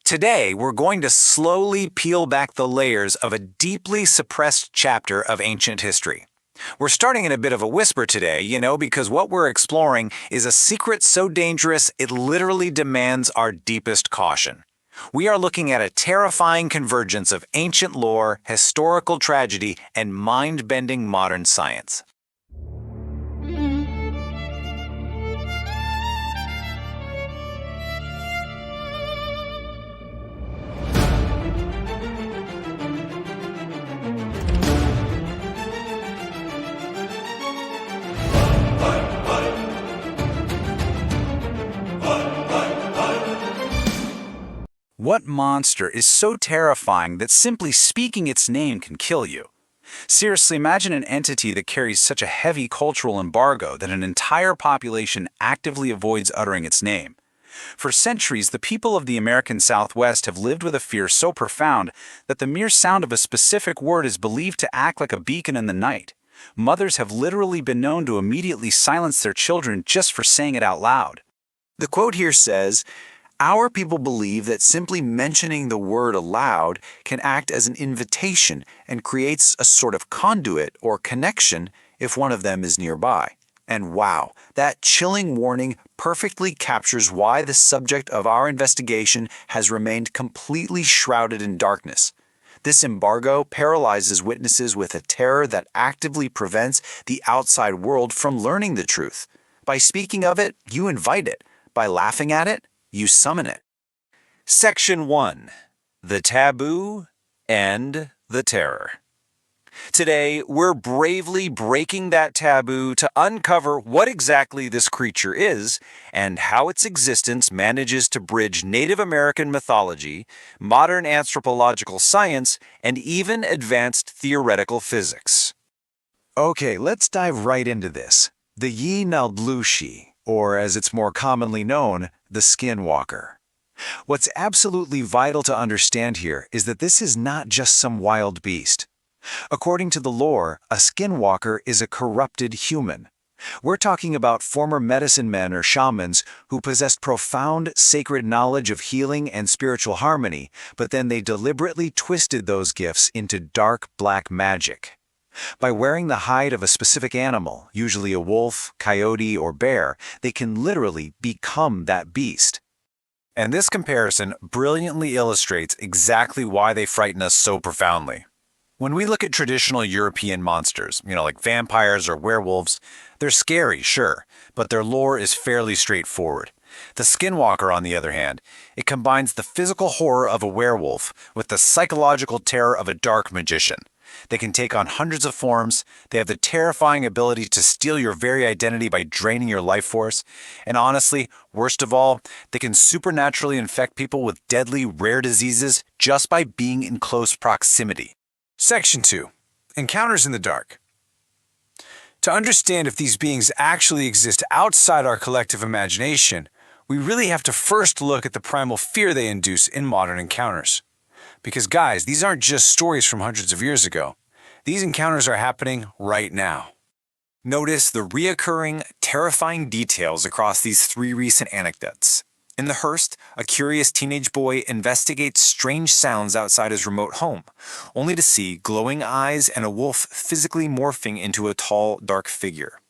Today, we're going to slowly peel back the layers of a deeply suppressed chapter of ancient history. We're starting in a bit of a whisper today, because what we're exploring is a secret so dangerous it literally demands our deepest caution. We are looking at a terrifying convergence of ancient lore, historical tragedy, and mind-bending modern science. What monster is so terrifying that simply speaking its name can kill you? Seriously, imagine an entity that carries such a heavy cultural embargo that an entire population actively avoids uttering its name. For centuries, the people of the American Southwest have lived with a fear so profound that the mere sound of a specific word is believed to act like a beacon in the night. Mothers have literally been known to immediately silence their children just for saying it out loud. The quote here says, "Our people believe that simply mentioning the word aloud can act as an invitation and creates a sort of conduit or connection if one of them is nearby." And wow, that chilling warning perfectly captures why the subject of our investigation has remained completely shrouded in darkness. This embargo paralyzes witnesses with a terror that actively prevents the outside world from learning the truth. By speaking of it, you invite it. By laughing at it, you summon it. Section 1. The Taboo and the Terror. Today, we're bravely breaking that taboo to uncover what exactly this creature is and how its existence manages to bridge Native American mythology, modern anthropological science, and even advanced theoretical physics. Okay, let's dive right into this. The Yi-Naldlushi, or as it's more commonly known, the Skinwalker. What's absolutely vital to understand here is that this is not just some wild beast. According to the lore, a Skinwalker is a corrupted human. We're talking about former medicine men or shamans who possessed profound sacred knowledge of healing and spiritual harmony, but then they deliberately twisted those gifts into dark black magic. By wearing the hide of a specific animal, usually a wolf, coyote, or bear, they can literally become that beast. And this comparison brilliantly illustrates exactly why they frighten us so profoundly. When we look at traditional European monsters, like vampires or werewolves, they're scary, sure, but their lore is fairly straightforward. The Skinwalker, on the other hand, it combines the physical horror of a werewolf with the psychological terror of a dark magician. They can take on hundreds of forms, they have the terrifying ability to steal your very identity by draining your life force, and honestly, worst of all, they can supernaturally infect people with deadly, rare diseases just by being in close proximity. Section 2. Encounters in the Dark. To understand if these beings actually exist outside our collective imagination, we really have to first look at the primal fear they induce in modern encounters. Because guys, these aren't just stories from hundreds of years ago. These encounters are happening right now. Notice the reoccurring, terrifying details across these 3 recent anecdotes. In the Hearst, a curious teenage boy investigates strange sounds outside his remote home, only to see glowing eyes and a wolf physically morphing into a tall, dark figure.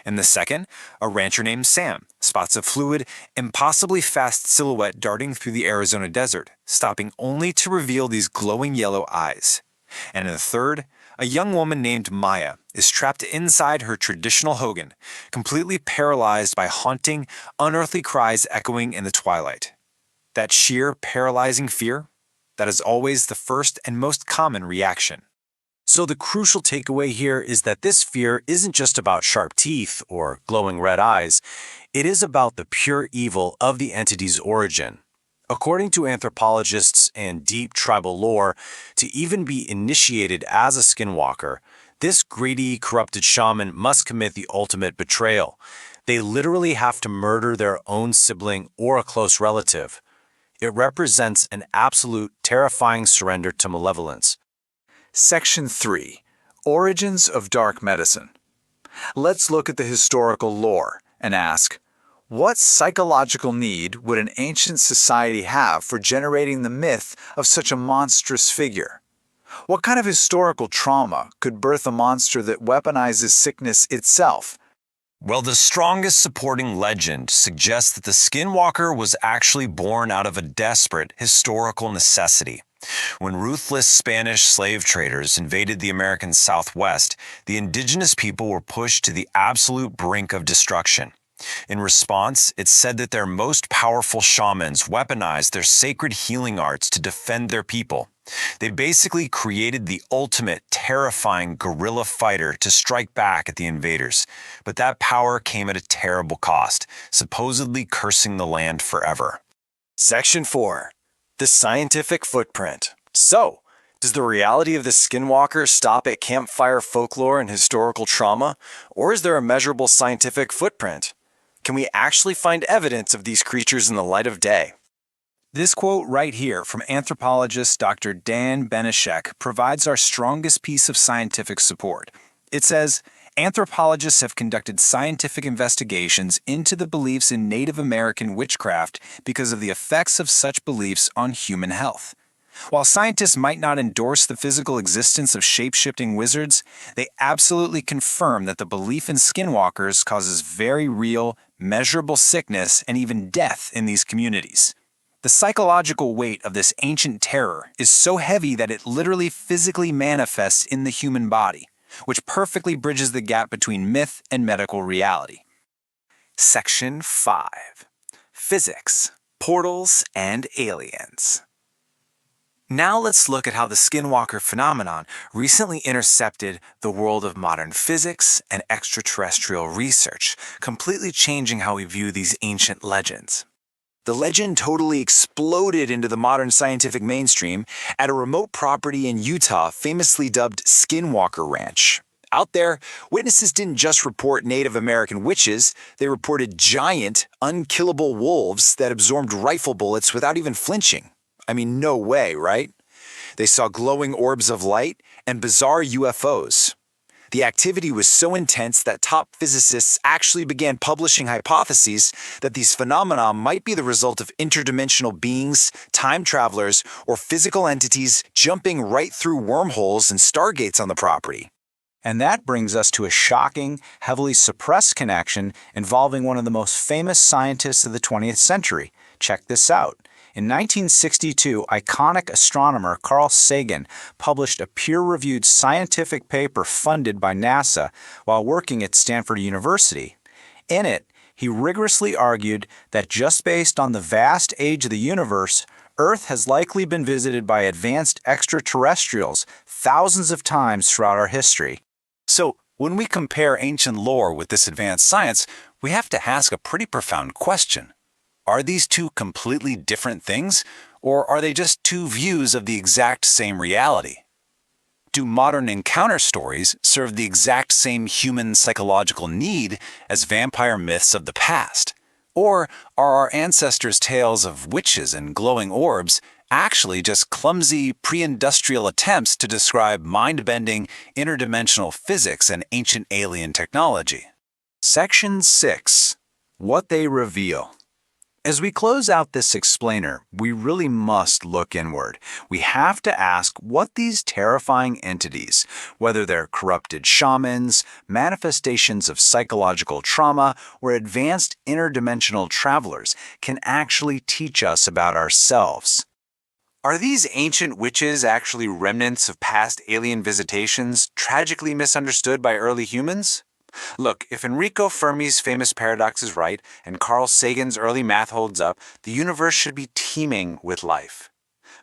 In the second, a rancher named Sam spots a fluid, impossibly fast silhouette darting through the Arizona desert, stopping only to reveal these glowing yellow eyes. And in the third, a young woman named Maya is trapped inside her traditional hogan, completely paralyzed by haunting, unearthly cries echoing in the twilight. That sheer, paralyzing fear, that is always the first and most common reaction. So the crucial takeaway here is that this fear isn't just about sharp teeth or glowing red eyes, it is about the pure evil of the entity's origin. According to anthropologists and deep tribal lore, to even be initiated as a Skinwalker, this greedy, corrupted shaman must commit the ultimate betrayal. They literally have to murder their own sibling or a close relative. It represents an absolute, terrifying surrender to malevolence. Section 3. Origins of Dark Medicine. Let's look at the historical lore and ask, What psychological need would an ancient society have for generating the myth of such a monstrous figure? What kind of historical trauma could birth a monster that weaponizes sickness itself? Well, the strongest supporting legend suggests that the Skinwalker was actually born out of a desperate historical necessity. When ruthless Spanish slave traders invaded the American Southwest, the indigenous people were pushed to the absolute brink of destruction. In response, it's said that their most powerful shamans weaponized their sacred healing arts to defend their people. They basically created the ultimate terrifying guerrilla fighter to strike back at the invaders. But that power came at a terrible cost, supposedly cursing the land forever. Section 4. The Scientific Footprint. So, does the reality of the Skinwalker stop at campfire folklore and historical trauma, or is there a measurable scientific footprint? Can we actually find evidence of these creatures in the light of day? This quote right here from anthropologist Dr. Dan Benishek provides our strongest piece of scientific support. It says, anthropologists have conducted scientific investigations into the beliefs in Native American witchcraft because of the effects of such beliefs on human health. While scientists might not endorse the physical existence of shape-shifting wizards, they absolutely confirm that the belief in skinwalkers causes very real, measurable sickness and even death in these communities. The psychological weight of this ancient terror is so heavy that it literally physically manifests in the human body, which perfectly bridges the gap between myth and medical reality. Section 5. Physics, Portals, and Aliens. Now let's look at how the Skinwalker phenomenon recently intercepted the world of modern physics and extraterrestrial research, completely changing how we view these ancient legends. The legend totally exploded into the modern scientific mainstream at a remote property in Utah famously dubbed Skinwalker Ranch. Out there, witnesses didn't just report Native American witches, they reported giant, unkillable wolves that absorbed rifle bullets without even flinching. I mean, no way, right? They saw glowing orbs of light and bizarre UFOs. The activity was so intense that top physicists actually began publishing hypotheses that these phenomena might be the result of interdimensional beings, time travelers, or physical entities jumping right through wormholes and stargates on the property. And that brings us to a shocking, heavily suppressed connection involving one of the most famous scientists of the 20th century. Check this out. In 1962, iconic astronomer Carl Sagan published a peer-reviewed scientific paper funded by NASA while working at Stanford University. In it, he rigorously argued that just based on the vast age of the universe, Earth has likely been visited by advanced extraterrestrials thousands of times throughout our history. So, when we compare ancient lore with this advanced science, we have to ask a pretty profound question. Are these two completely different things, or are they just two views of the exact same reality? Do modern encounter stories serve the exact same human psychological need as vampire myths of the past? Or are our ancestors' tales of witches and glowing orbs actually just clumsy pre-industrial attempts to describe mind-bending interdimensional physics and ancient alien technology? Section 6. What they reveal. As we close out this explainer, we really must look inward. We have to ask what these terrifying entities, whether they're corrupted shamans, manifestations of psychological trauma, or advanced interdimensional travelers, can actually teach us about ourselves. Are these ancient witches actually remnants of past alien visitations, tragically misunderstood by early humans? Look, if Enrico Fermi's famous paradox is right, and Carl Sagan's early math holds up, the universe should be teeming with life.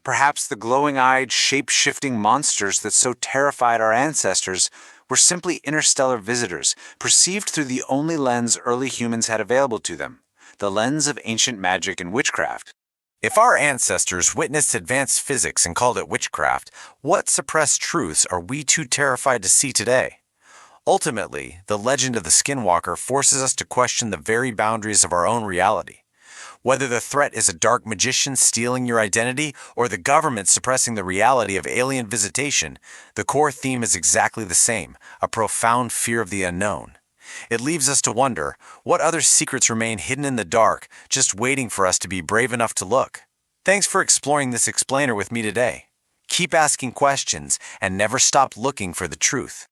Perhaps the glowing-eyed, shape-shifting monsters that so terrified our ancestors were simply interstellar visitors, perceived through the only lens early humans had available to them, the lens of ancient magic and witchcraft. If our ancestors witnessed advanced physics and called it witchcraft, what suppressed truths are we too terrified to see today? Ultimately, the legend of the Skinwalker forces us to question the very boundaries of our own reality. Whether the threat is a dark magician stealing your identity or the government suppressing the reality of alien visitation, the core theme is exactly the same, a profound fear of the unknown. It leaves us to wonder, what other secrets remain hidden in the dark, just waiting for us to be brave enough to look? Thanks for exploring this explainer with me today. Keep asking questions and never stop looking for the truth.